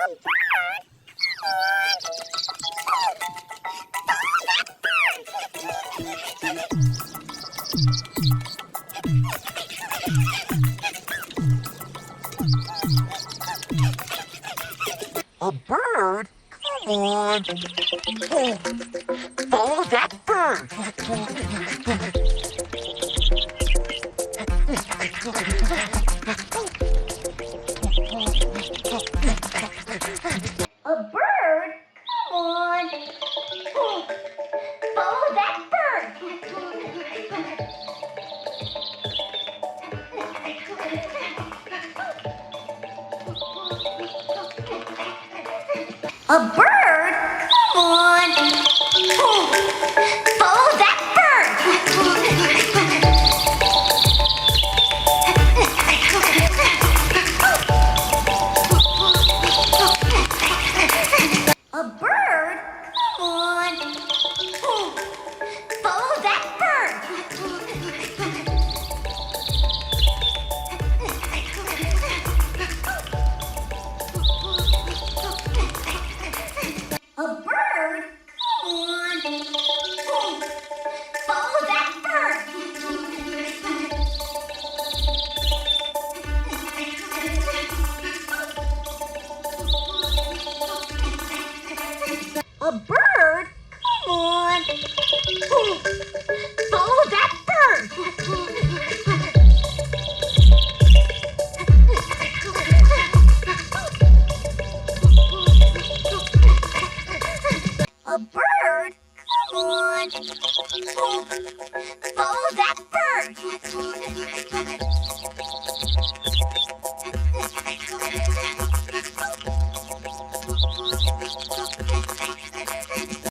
A bird? Come on. Oh, follow that bird. A bird? Come on. Oh, follow that bird. A bird? Come on. Oh, follow that bird. A bird? Come on. Oh, follow that bird. A bird? Come on. Oh, follow that bird. A bird? Come on. Oh, follow that bird. A bird? Come on. Oh, follow that bird.